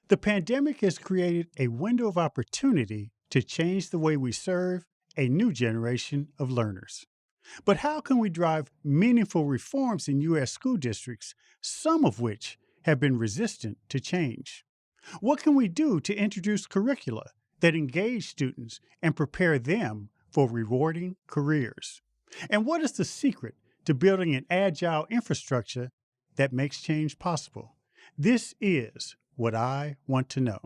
The pandemic has created a window of opportunity to change the way we serve a new generation of learners. But how can we drive meaningful reforms in U.S. school districts, some of which have been resistant to change? What can we do to introduce curricula that engage students and prepare them for rewarding careers? And what is the secret to building an agile infrastructure that makes change possible? This is what I want to know.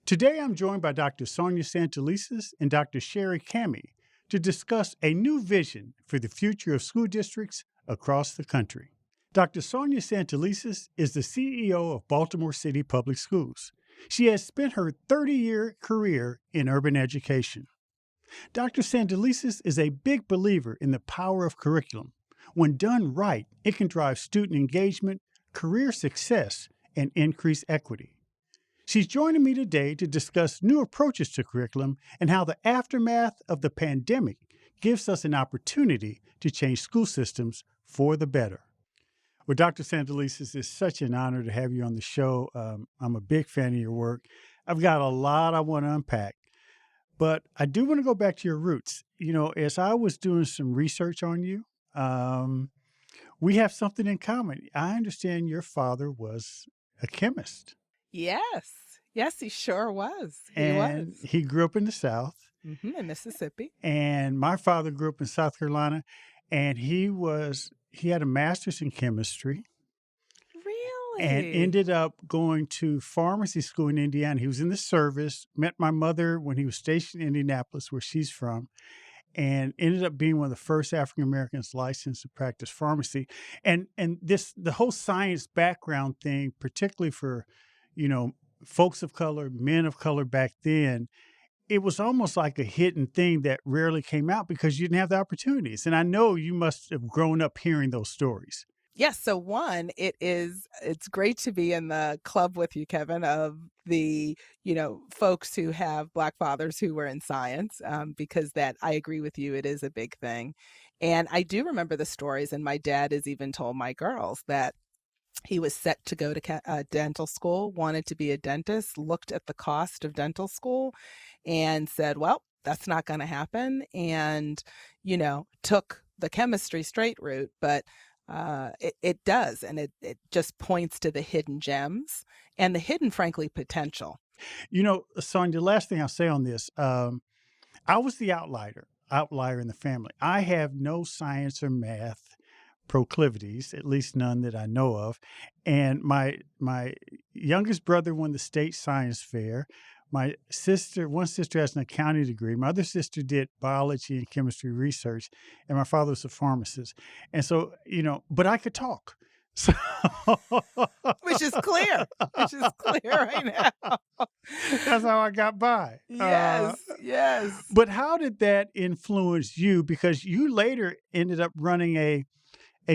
Today, I'm joined by Dr. Sonja Santelises and Dr. Shari Camhi to discuss a new vision for the future of school districts across the country. Dr. Sonja Santelises is the CEO of Baltimore City Public Schools. She has spent her 30-year career in urban education. Dr. Santelises is a big believer in the power of curriculum. When done right, it can drive student engagement, career success, and increase equity. She's joining me today to discuss new approaches to curriculum and how the aftermath of the pandemic gives us an opportunity to change school systems for the better. Well, Dr. Santelises, it's such an honor to have you on the show. I'm a big fan of your work. I've got a lot I want to unpack, but I do want to go back to your roots. You know, as I was doing some research on you, we have something in common. I understand your father was a chemist. Yes. Yes, he sure was. And he grew up in the South. In Mississippi. And my father grew up in South Carolina, and he had a master's in chemistry Really? and ended up going to pharmacy school in Indiana. He was in the service, met my mother when he was stationed in Indianapolis, where she's from, and ended up being one of the first African Americans licensed to practice pharmacy. And the whole science background thing, particularly for, folks of color, men of color back then, it was almost like a hidden thing that rarely came out because you didn't have the opportunities. And I know you must have grown up hearing those stories. Yes. So one, it's great to be in the club with you, Kevin, of the, folks who have Black fathers who were in science, because I agree with you, it is a big thing. And I do remember the stories, and my dad has even told my girls that he was set to go to dental school, wanted to be a dentist, looked at the cost of dental school and said, well, that's not going to happen. And, took the chemistry straight route, but it does. And it just points to the hidden gems and the hidden, frankly, potential. Sonja, the last thing I'll say on this, I was the outlier in the family. I have no science or math proclivities, at least none that I know of. And my youngest brother won the state science fair. One sister has an accounting degree. My other sister did biology and chemistry research, and my father was a pharmacist. And so, but I could talk. So Which is clear right now. That's how I got by. Yes. But how did that influence you? Because you later ended up running a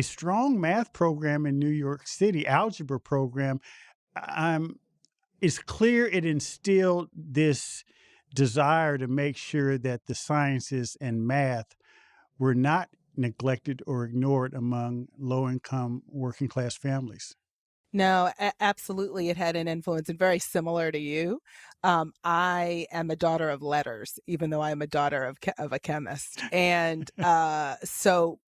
strong math program in New York City, algebra program. It's clear it instilled this desire to make sure that the sciences and math were not neglected or ignored among low-income working-class families. No, absolutely. It had an influence, and very similar to you. I am a daughter of letters, even though I am a daughter of a chemist. And so,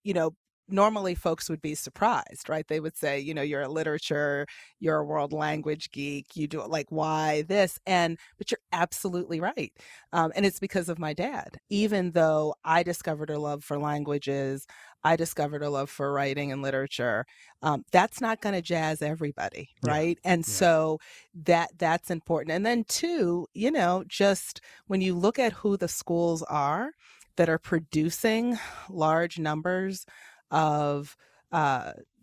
normally folks would be surprised, right? They would say, you're a literature, you're a world language geek, you do it, like, why this? But you're absolutely right. And it's because of my dad. Even though I discovered a love for languages, I discovered a love for writing and literature, that's not going to jazz everybody, right? And so that's important. And then two, just when you look at who the schools are that are producing large numbers of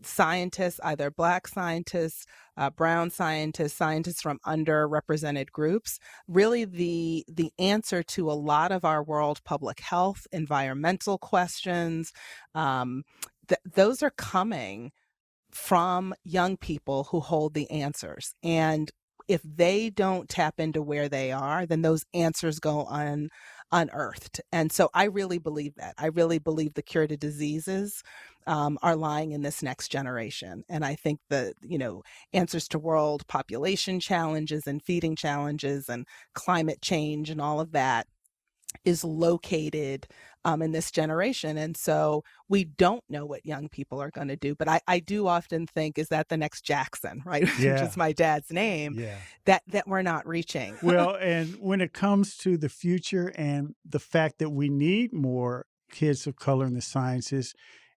scientists, either Black scientists, brown scientists, scientists from underrepresented groups, really the answer to a lot of our world public health, environmental questions, those are coming from young people who hold the answers. And if they don't tap into where they are, then those answers go unearthed. And so I really believe that. I really believe the cure to diseases are lying in this next generation. And I think the, answers to world population challenges and feeding challenges and climate change and all of that is located in this generation. And so we don't know what young people are going to do. But I do often think, is that the next Jackson, right? Yeah. Which is my dad's name, Yeah. that we're not reaching. Well, and when it comes to the future and the fact that we need more kids of color in the sciences,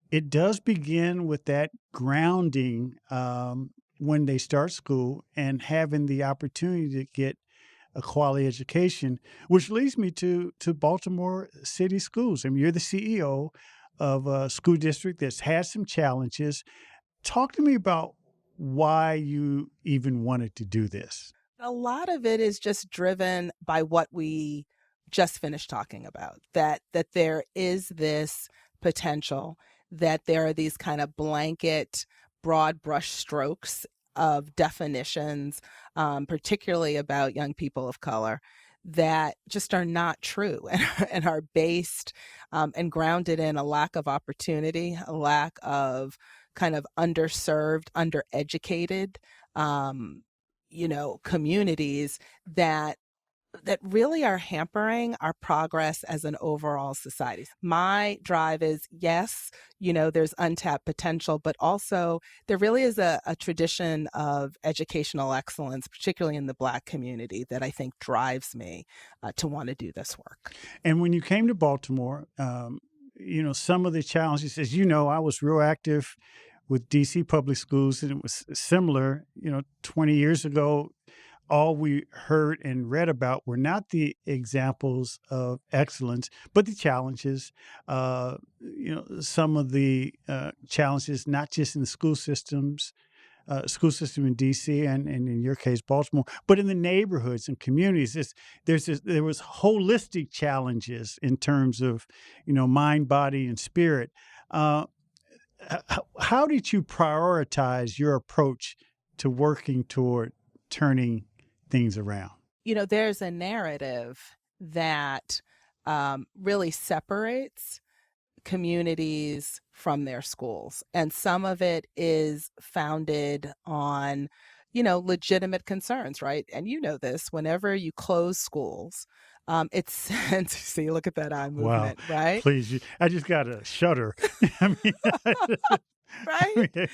it does begin with that grounding when they start school and having the opportunity to get a quality education, which leads me to Baltimore City Schools. I mean, you're the CEO of a school district that's had some challenges. Talk to me about why you even wanted to do this. A lot of it is just driven by what we just finished talking about, that there is this potential, that there are these kind of blanket, broad brush strokes of definitions, particularly about young people of color, that just are not true and are based and grounded in a lack of opportunity, a lack of kind of underserved, undereducated, communities that really are hampering our progress as an overall society. My drive is, yes, there's untapped potential, but also there really is a tradition of educational excellence, particularly in the Black community, that I think drives me to want to do this work. And when you came to Baltimore, some of the challenges, as you know, I was real active with DC Public Schools, and it was similar, 20 years ago. All we heard and read about were not the examples of excellence, but the challenges. Some of the challenges, not just in the school system in DC and in your case, Baltimore, but in the neighborhoods and communities. There was holistic challenges in terms of, mind, body, and spirit. How did you prioritize your approach to working toward turning things around? There's a narrative that really separates communities from their schools. And some of it is founded on, legitimate concerns, right? And this, whenever you close schools, it sends, see, look at that eye movement, Wow. right? Please, I just got a shudder. I mean, right?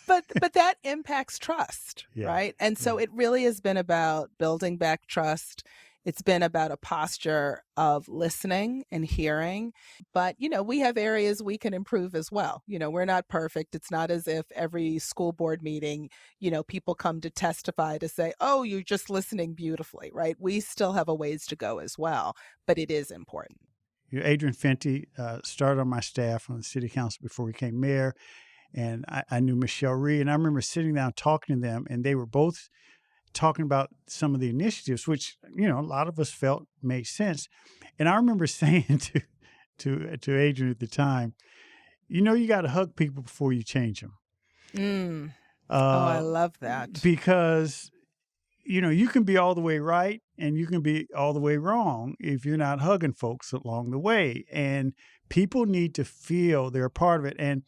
But that impacts trust, Yeah. right? And so it really has been about building back trust. It's been about a posture of listening and hearing. But, we have areas we can improve as well. We're not perfect. It's not as if every school board meeting, people come to testify to say, oh, you're just listening beautifully, right? We still have a ways to go as well, but it is important. Adrian Fenty started on my staff on the city council before we became mayor. And I knew Michelle Rhee, and I remember sitting down talking to them, and they were both talking about some of the initiatives, which, a lot of us felt made sense. And I remember saying to Adrian at the time, you got to hug people before you change them. I love that. Because, you can be all the way right and you can be all the way wrong if you're not hugging folks along the way. And people need to feel they're a part of it. And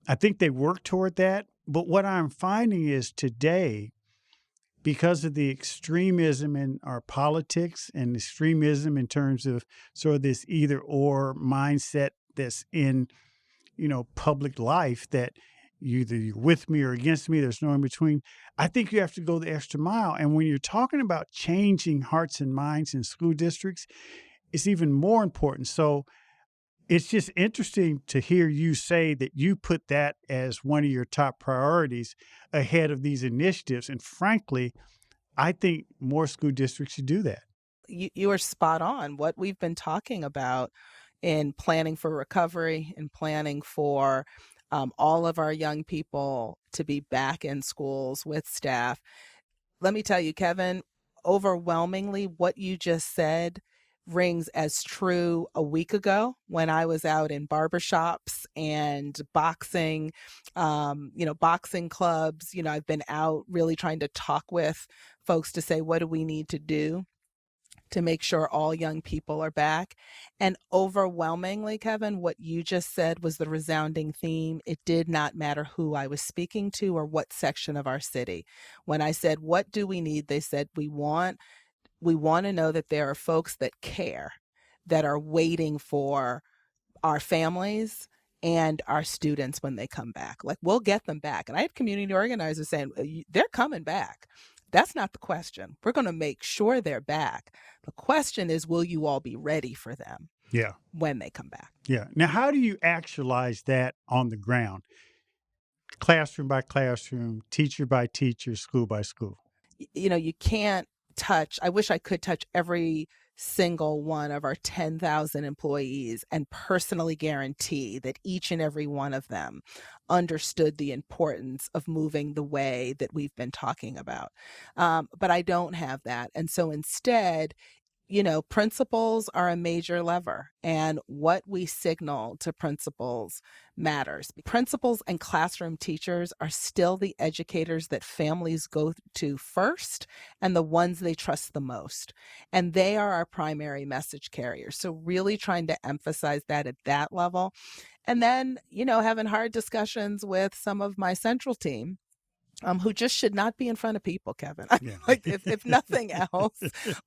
I think they work toward that. But what I'm finding is today, because of the extremism in our politics and extremism in terms of sort of this either or mindset that's in, public life, that either you're with me or against me, there's no in between. I think you have to go the extra mile. And when you're talking about changing hearts and minds in school districts, it's even more important. So it's just interesting to hear you say that you put that as one of your top priorities ahead of these initiatives. And frankly, I think more school districts should do that. You are spot on. What we've been talking about in planning for recovery and planning for all of our young people to be back in schools with staff. Let me tell you, Kevin, overwhelmingly, what you just said rings as true a week ago when I was out in barbershops and boxing, boxing clubs. I've been out really trying to talk with folks to say, what do we need to do to make sure all young people are back? And overwhelmingly, Kevin, what you just said was the resounding theme. It did not matter who I was speaking to or what section of our city. When I said, what do we need? They said, we want to know that there are folks that care, that are waiting for our families and our students when they come back. Like, we'll get them back. And I had community organizers saying, they're coming back. That's not the question. We're going to make sure they're back. The question is, will you all be ready for them when they come back? Yeah. Now, how do you actualize that on the ground? Classroom by classroom, teacher by teacher, school by school? You can't touch, I wish I could touch every single one of our 10,000 employees and personally guarantee that each and every one of them understood the importance of moving the way that we've been talking about. But I don't have that. And so instead, principals are a major lever, and what we signal to principals matters. Principals and classroom teachers are still the educators that families go to first and the ones they trust the most. And they are our primary message carriers. So really trying to emphasize that at that level. And then, having hard discussions with some of my central team, who just should not be in front of people, Kevin. Like, if nothing else,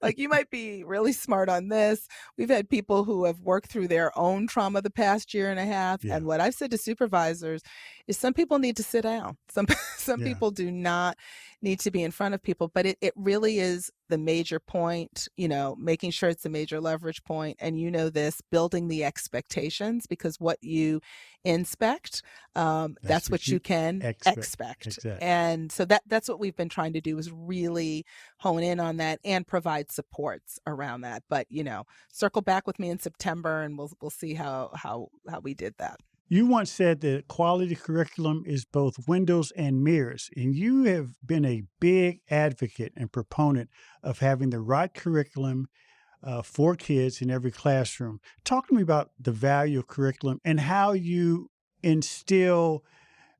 like, you might be really smart on this. We've had people who have worked through their own trauma the past year and a half. And what I've said to supervisors is some people need to sit down. Some people do not need to be in front of people, but it really is the major point, making sure it's a major leverage point. And this, building the expectations, because what you inspect, that's what you can expect. Exactly. And so that's what we've been trying to do, is really hone in on that and provide supports around that. But, circle back with me in September and we'll see how we did that. You once said that quality curriculum is both windows and mirrors, and you have been a big advocate and proponent of having the right curriculum for kids in every classroom. Talk to me about the value of curriculum and how you instill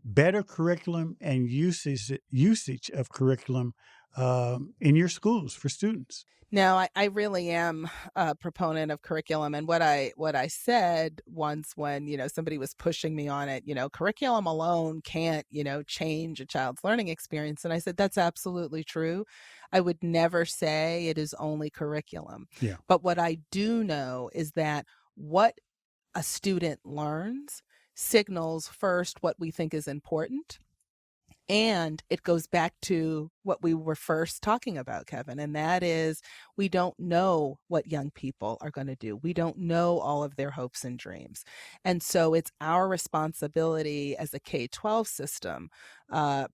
better curriculum and usage of curriculum in your schools for students. No, I really am a proponent of curriculum. And what I said once when, somebody was pushing me on it, curriculum alone can't, change a child's learning experience. And I said, that's absolutely true. I would never say it is only curriculum. Yeah. But what I do know is that what a student learns signals first what we think is important. And it goes back to what we were first talking about, Kevin, and that is, we don't know what young people are going to do. We don't know all of their hopes and dreams. And so it's our responsibility as a K-12 system,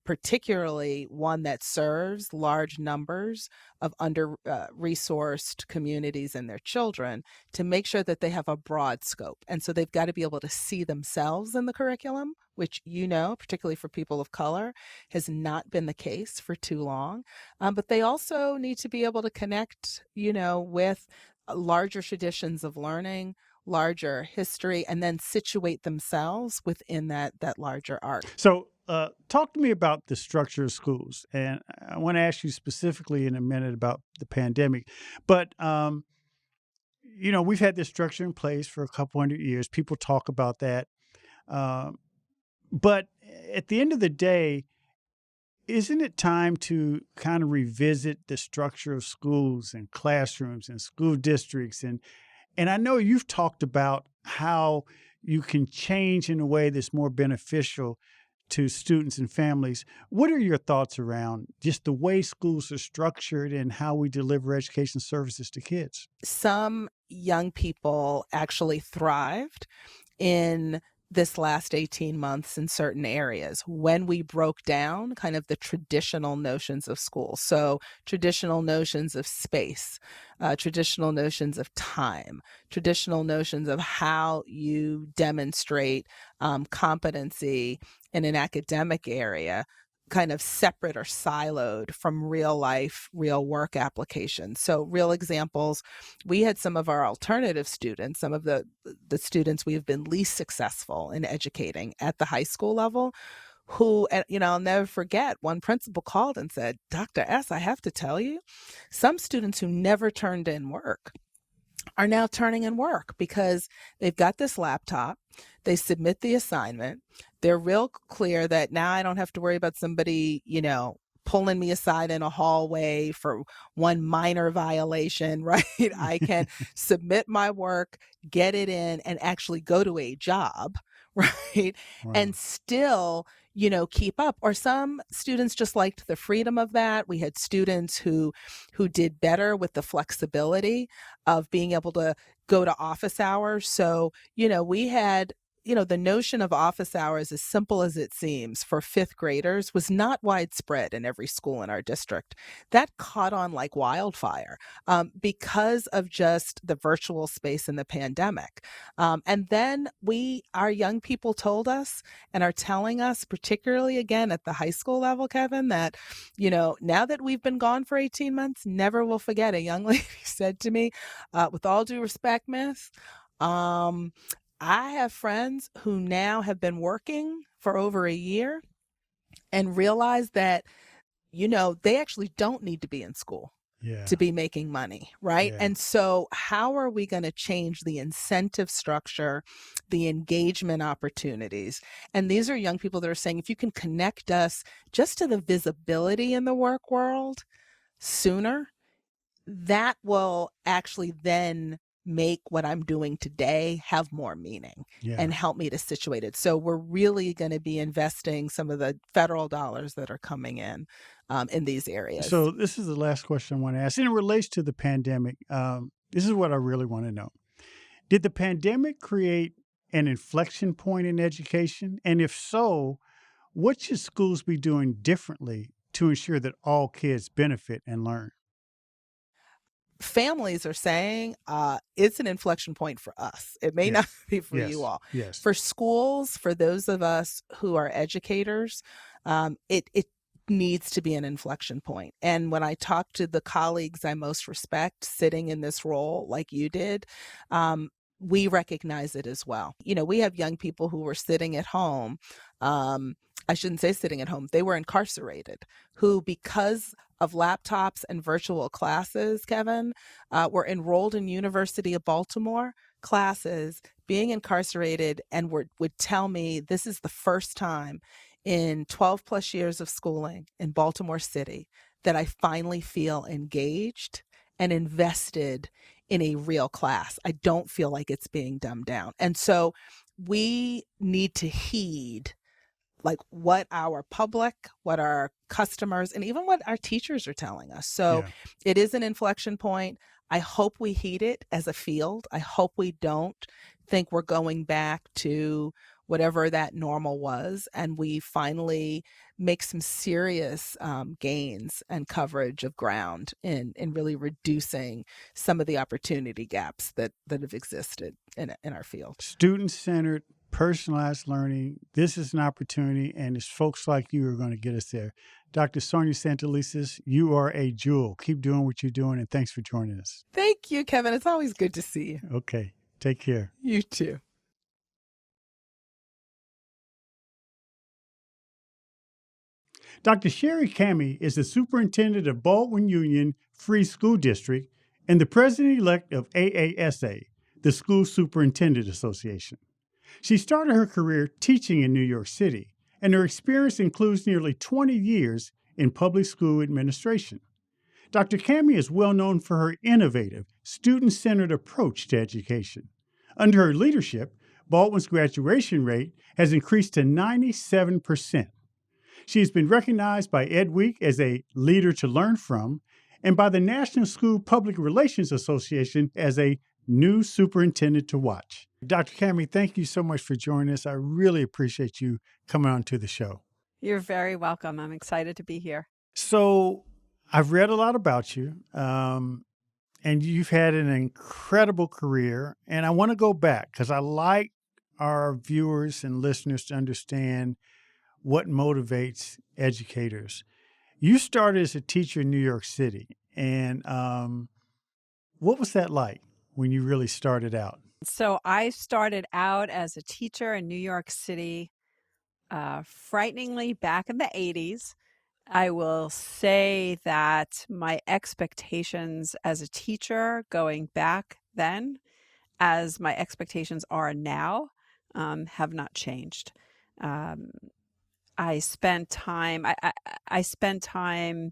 particularly one that serves large numbers of under-resourced communities and their children, to make sure that they have a broad scope. And so they've got to be able to see themselves in the curriculum, which, particularly for people of color, has not been the case for too long. But they also need to be able to connect, with larger traditions of learning, larger history, and then situate themselves within that larger arc. So talk to me about the structure of schools. And I want to ask you specifically in a minute about the pandemic. But, we've had this structure in place for a couple hundred years. People talk about that. But at the end of the day, isn't it time to kind of revisit the structure of schools and classrooms and school districts? And I know you've talked about how you can change in a way that's more beneficial to students and families. What are your thoughts around just the way schools are structured and how we deliver education services to kids? Some young people actually thrived in this last 18 months in certain areas when we broke down kind of the traditional notions of school. So traditional notions of space, traditional notions of time, traditional notions of how you demonstrate competency in an academic area. kind of separate or siloed from real life, real work applications. So real examples, we had some of our alternative students, some of the students we have been least successful in educating at the high school level, who, I'll never forget, one principal called and said, Dr. S, I have to tell you, some students who never turned in work are now turning in work because they've got this laptop, they submit the assignment, they're real clear that now I don't have to worry about somebody, pulling me aside in a hallway for one minor violation, right? I can submit my work, get it in, and actually go to a job, right? Wow. And still, keep up. Or some students just liked the freedom of that. We had students who did better with the flexibility of being able to go to office hours. So, we had the notion of office hours, as simple as it seems, for fifth graders was not widespread in every school in our district. That caught on like wildfire because of just the virtual space in the pandemic. And then our young people told us and are telling us, particularly again at the high school level, Kevin, that, now that we've been gone for 18 months, never will forget a young lady said to me, with all due respect, miss, I have friends who now have been working for over a year and realize that, they actually don't need to be in school to be making money, right? Yeah. And so how are we going to change the incentive structure, the engagement opportunities? And these are young people that are saying, if you can connect us just to the visibility in the work world sooner, that will actually then make what I'm doing today have more meaning and help me to situate it. So we're really going to be investing some of the federal dollars that are coming in these areas. So this is the last question I want to ask. And it relates to the pandemic. This is what I really want to know. Did the pandemic create an inflection point in education? And if so, what should schools be doing differently to ensure that all kids benefit and learn? Families are saying it's an inflection point for us. It may not be for you all. Yes. For schools, for those of us who are educators, it needs to be an inflection point. And when I talk to the colleagues I most respect sitting in this role like you did, we recognize it as well. We have young people who were sitting at home. I shouldn't say sitting at home. They were incarcerated, who, because of laptops and virtual classes, Kevin, were enrolled in University of Baltimore classes, being incarcerated, and would tell me this is the first time in 12 plus years of schooling in Baltimore City that I finally feel engaged and invested in a real class. I don't feel like it's being dumbed down. And so we need to heed like what our public, what our customers, and even what our teachers are telling us. So it is an inflection point. I hope we heed it as a field. I hope we don't think we're going back to whatever that normal was, and we finally make some serious gains and coverage of ground in really reducing some of the opportunity gaps that have existed in our field. Student-centered, personalized learning. This is an opportunity, and it's folks like you who are going to get us there. Dr. Sonja Santelises, you are a jewel. Keep doing what you're doing, and thanks for joining us. Thank you, Kevin. It's always good to see you. Okay. Take care. You too. Dr. Shari Camhi is the superintendent of Baldwin Union Free School District and the president-elect of AASA, the School Superintendent Association. She started her career teaching in New York City, and her experience includes nearly 20 years in public school administration. Dr. Cammy is well known for her innovative, student-centered approach to education. Under her leadership, Baldwin's graduation rate has increased to 97%. She has been recognized by Ed Week as a leader to learn from and by the National School Public Relations Association as a new superintendent to watch. Dr. Cammy, thank you so much for joining us. I really appreciate you coming on to the show. You're very welcome. I'm excited to be here. So I've read a lot about you, and you've had an incredible career. And I want to go back because I like our viewers and listeners to understand what motivates educators. You started as a teacher in New York City, and what was that like when you really started out? So I started out as a teacher in New York City, frighteningly back in the 80s. I will say that my expectations as a teacher going back then, as my expectations are now, have not changed. Um, I spent time. I spent time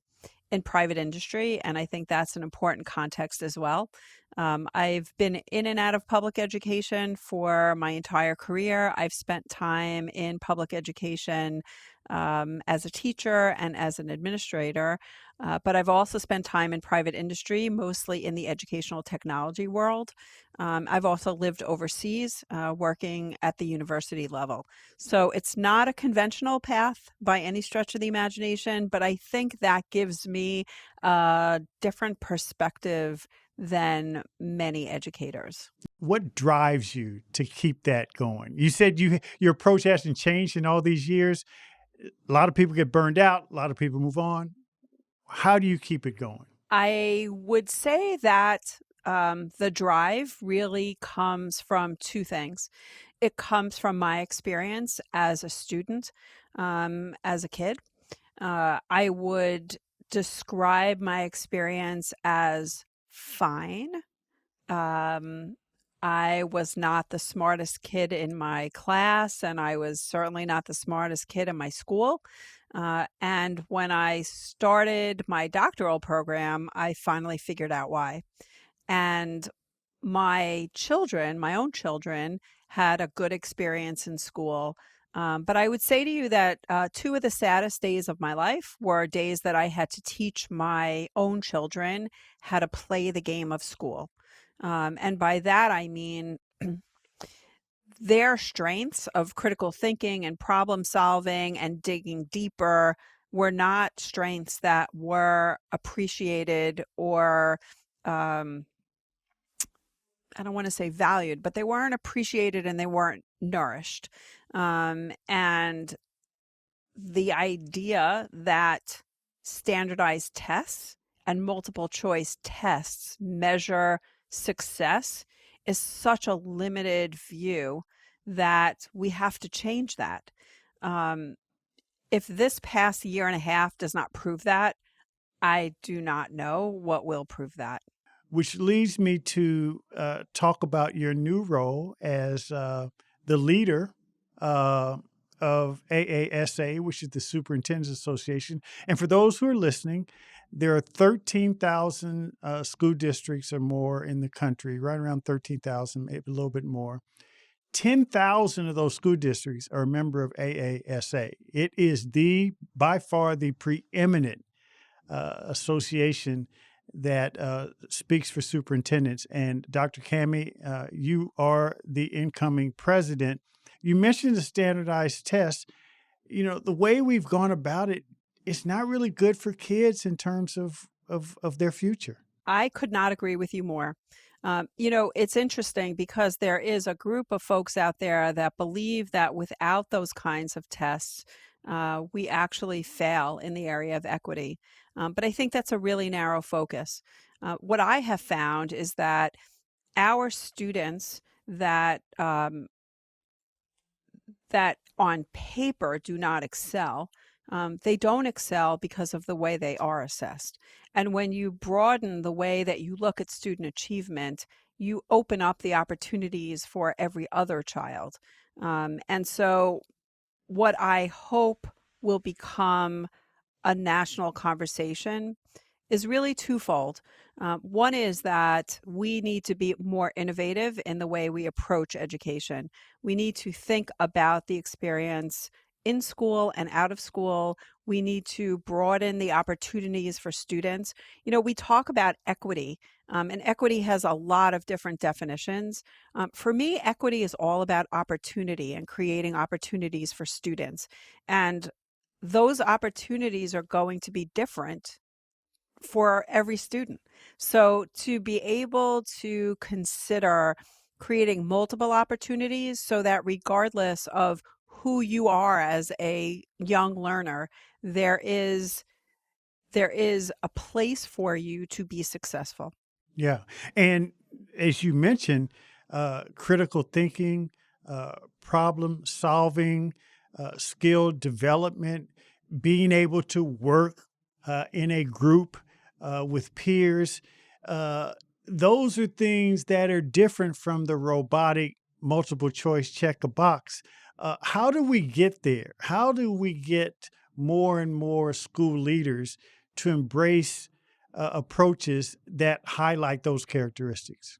in private industry, and I think that's an important context as well. I've been in and out of public education for my entire career. I've spent time in public education as a teacher and as an administrator, but I've also spent time in private industry, mostly in the educational technology world. I've also lived overseas, working at the university level. So it's not a conventional path by any stretch of the imagination, but I think that gives me a different perspective than many educators. What drives you to keep that going? You said your approach hasn't changed in all these years. A lot of people get burned out. A lot of people move on. How do you keep it going? I would say that the drive really comes from two things. It comes from my experience as a student, as a kid. I would describe my experience as fine. Um, I was not the smartest kid in my class, and I was certainly not the smartest kid in my school. And when I started my doctoral program, I finally figured out why. And my children, my own children, had a good experience in school. But I would say to you that two of the saddest days of my life were days that I had to teach my own children how to play the game of school. And by that, I mean their strengths of critical thinking and problem solving and digging deeper were not strengths that were appreciated or I don't want to say valued, but they weren't appreciated and they weren't nourished. And the idea that standardized tests and multiple choice tests measure success is such a limited view that we have to change that. If this past year and a half does not prove that, I do not know what will prove that. Which leads me to talk about your new role as the leader of AASA, which is the Superintendent's Association. And for those who are listening, there are 13,000 school districts or more in the country, right around 13,000, maybe a little bit more. 10,000 of those school districts are a member of AASA. It is by far the preeminent association that speaks for superintendents. And Dr. Cammy, you are the incoming president. You mentioned the standardized test. You know, the way we've gone about it, it's not really good for kids in terms of their future. I could not agree with you more. It's interesting because there is a group of folks out there that believe that without those kinds of tests, we actually fail in the area of equity. But I think that's a really narrow focus. What I have found is that our students that on paper do not excel, they don't excel because of the way they are assessed. And when you broaden the way that you look at student achievement, you open up the opportunities for every other child. And so what I hope will become a national conversation is really twofold. One is that we need to be more innovative in the way we approach education. We need to think about the experience in school and out of school. We need to broaden the opportunities for students. We talk about equity, and equity has a lot of different definitions. For me, equity is all about opportunity and creating opportunities for students. And those opportunities are going to be different for every student. So to be able to consider creating multiple opportunities so that regardless of who you are as a young learner, there is a place for you to be successful. Yeah. And as you mentioned, critical thinking, problem solving, skill development, being able to work in a group with peers. Those are things that are different from the robotic multiple choice check a box. How do we get there? How do we get more and more school leaders to embrace approaches that highlight those characteristics?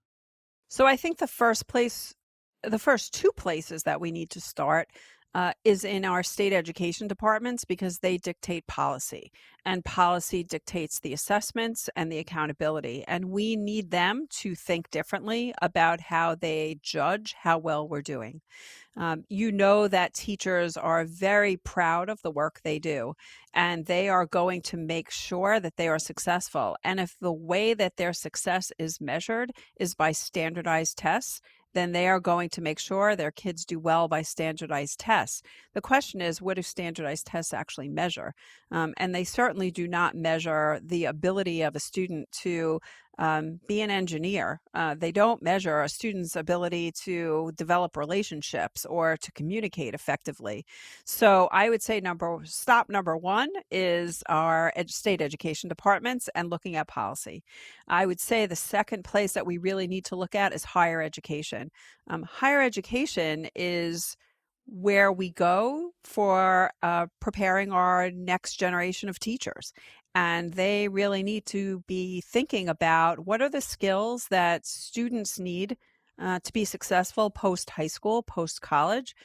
So I think the first two places that we need to start is in our state education departments, because they dictate policy, and policy dictates the assessments and the accountability. And we need them to think differently about how they judge how well we're doing. You know that teachers are very proud of the work they do, and they are going to make sure that they are successful. And if the way that their success is measured is by standardized tests, then they are going to make sure their kids do well by standardized tests. The question is, what do standardized tests actually measure? And they certainly do not measure the ability of a student to be an engineer. They don't measure a student's ability to develop relationships or to communicate effectively. So I would say number one is our state education departments and looking at policy. I would say the second place that we really need to look at is higher education. Higher education is where we go for preparing our next generation of teachers. And they really need to be thinking about what are the skills that students need to be successful post-high school, post-college,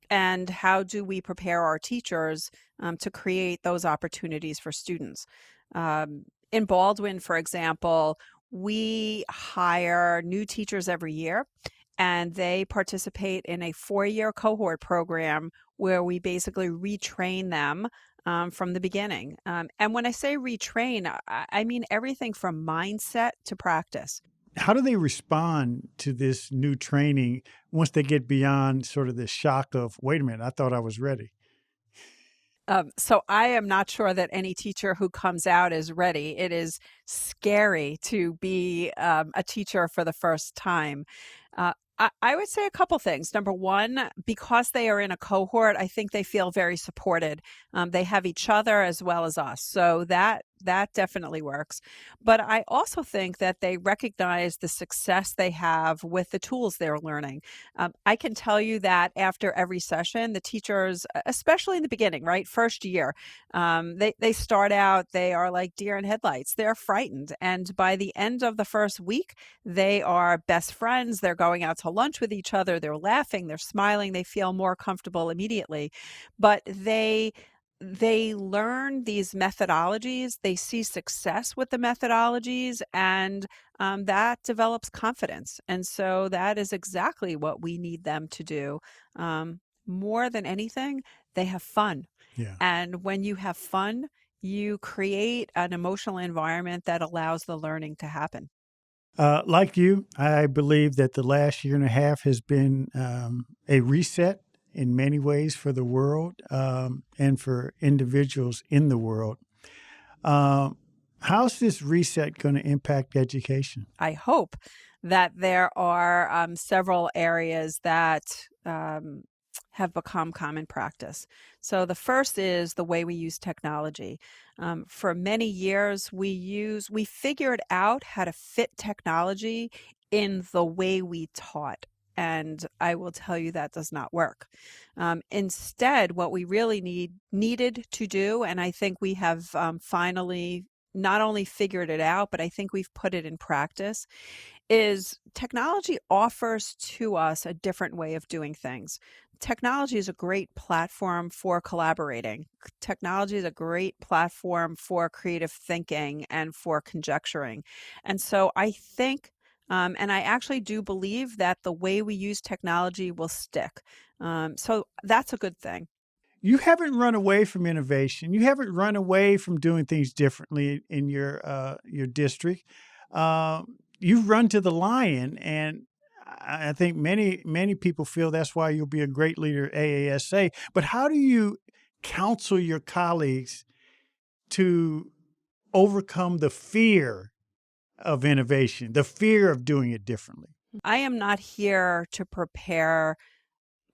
and how do we prepare our teachers to create those opportunities for students. In Baldwin, for example, we hire new teachers every year, and they participate in a 4-year cohort program where we basically retrain them from the beginning. And when I say retrain, I mean everything from mindset to practice. How do they respond to this new training once they get beyond sort of the shock of, wait a minute, I thought I was ready? So I am not sure that any teacher who comes out is ready. It is scary to be a teacher for the first time. I would say a couple things. Number one, because they are in a cohort, I think they feel very supported. They have each other as well as us. So that definitely works. But I also think that they recognize the success they have with the tools they're learning. I can tell you that after every session, the teachers, especially in the beginning, right, first year, they start out, they are like deer in headlights. They're frightened. And by the end of the first week, they are best friends. They're going out to lunch with each other. They're laughing. They're smiling. They feel more comfortable immediately. But they learn these methodologies, they see success with the methodologies, and that develops confidence. And so that is exactly what we need them to do. More than anything, they have fun. Yeah. And when you have fun, you create an emotional environment that allows the learning to happen. Like you, I believe that the last year and a half has been a reset in many ways for the world and for individuals in the world. How's this reset going to impact education? I hope that there are several areas that have become common practice. So the first is the way we use technology. For many years, we figured out how to fit technology in the way we taught. And I will tell you that does not work. Instead, what we really needed to do, and I think we have finally not only figured it out, but I think we've put it in practice, is technology offers to us a different way of doing things. Technology is a great platform for collaborating. Technology is a great platform for creative thinking and for conjecturing. And so I think and I actually do believe that the way we use technology will stick. So that's a good thing. You haven't run away from innovation. You haven't run away from doing things differently in your district. You've run to the lion, and I think many people feel that's why you'll be a great leader at AASA. But how do you counsel your colleagues to overcome the fear of innovation, the fear of doing it differently? I am not here to prepare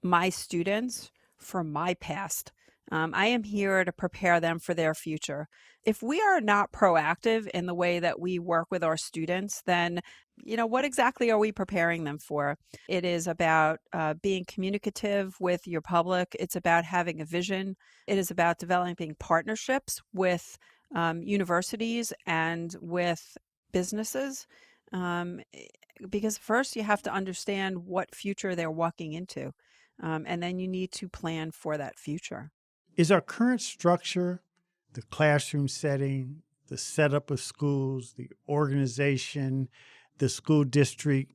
my students for my past. I am here to prepare them for their future. If we are not proactive in the way that we work with our students, then what exactly are we preparing them for? It is about being communicative with your public. It's about having a vision. It is about developing partnerships with universities and with businesses. Because first you have to understand what future they're walking into. And then you need to plan for that future. Is our current structure, the classroom setting, the setup of schools, the organization, the school district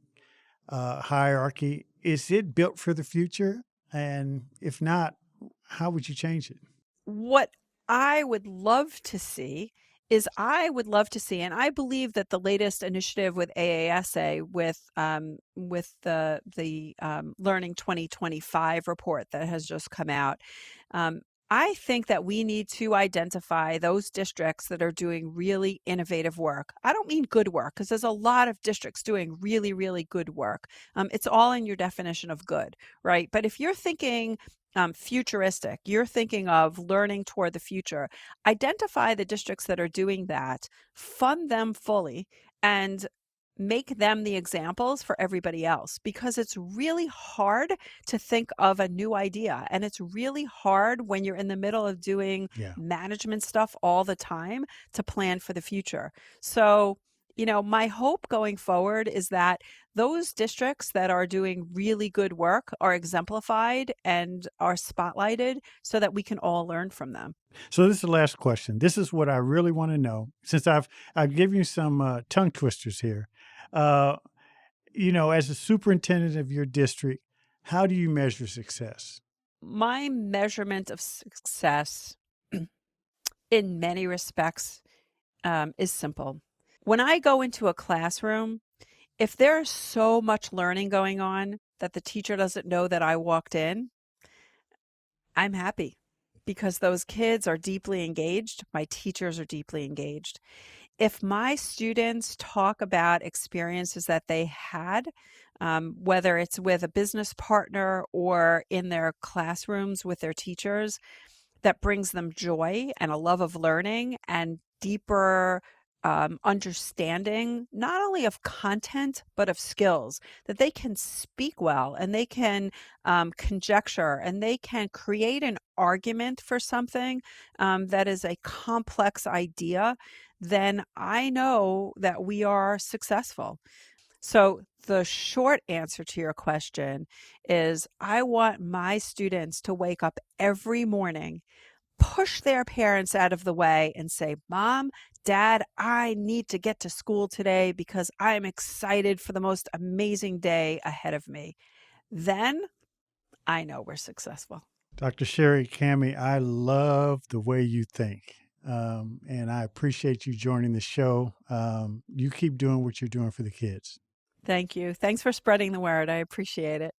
hierarchy, is it built for the future? And if not, how would you change it? What I would love to see and I believe that the latest initiative with AASA, with the Learning 2025 report that has just come out, I think that we need to identify those districts that are doing really innovative work. I don't mean good work, because there's a lot of districts doing really, really good work. It's all in your definition of good, right? But if you're thinking futuristic, you're thinking of learning toward the future, identify the districts that are doing that, fund them fully, and make them the examples for everybody else, because it's really hard to think of a new idea. And it's really hard when you're in the middle of doing management stuff all the time to plan for the future. So, my hope going forward is that those districts that are doing really good work are exemplified and are spotlighted so that we can all learn from them. So this is the last question. This is what I really want to know. Since I've given you some tongue twisters here, as a superintendent of your district, how do you measure success? My measurement of success, in many respects, is simple. When I go into a classroom, if there's so much learning going on that the teacher doesn't know that I walked in, I'm happy, because those kids are deeply engaged. My teachers are deeply engaged. If my students talk about experiences that they had, whether it's with a business partner or in their classrooms with their teachers, that brings them joy and a love of learning and deeper understanding, not only of content, but of skills, that they can speak well and they can conjecture and they can create an argument for something that is a complex idea, then I know that we are successful. So the short answer to your question is I want my students to wake up every morning, push their parents out of the way and say, Mom, Dad, I need to get to school today because I'm excited for the most amazing day ahead of me. Then I know we're successful. Dr. Shari Camhi, I love the way you think. And I appreciate you joining the show. You keep doing what you're doing for the kids. Thank you. Thanks for spreading the word. I appreciate it.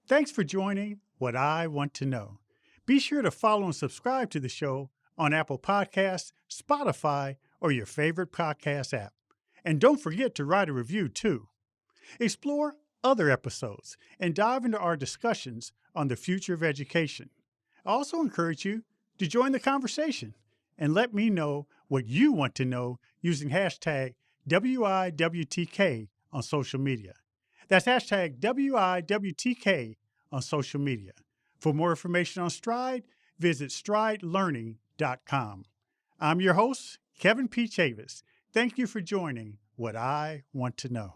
Thanks for joining What I Want to Know. Be sure to follow and subscribe to the show on Apple Podcasts, Spotify, or your favorite podcast app. And don't forget to write a review, too. Explore other episodes and dive into our discussions on the future of education. I also encourage you to join the conversation and let me know what you want to know using hashtag WIWTK on social media. That's hashtag WIWTK on social media. For more information on Stride, visit stridelearning.com. I'm your host, Kevin P. Chavis. Thank you for joining What I Want to Know.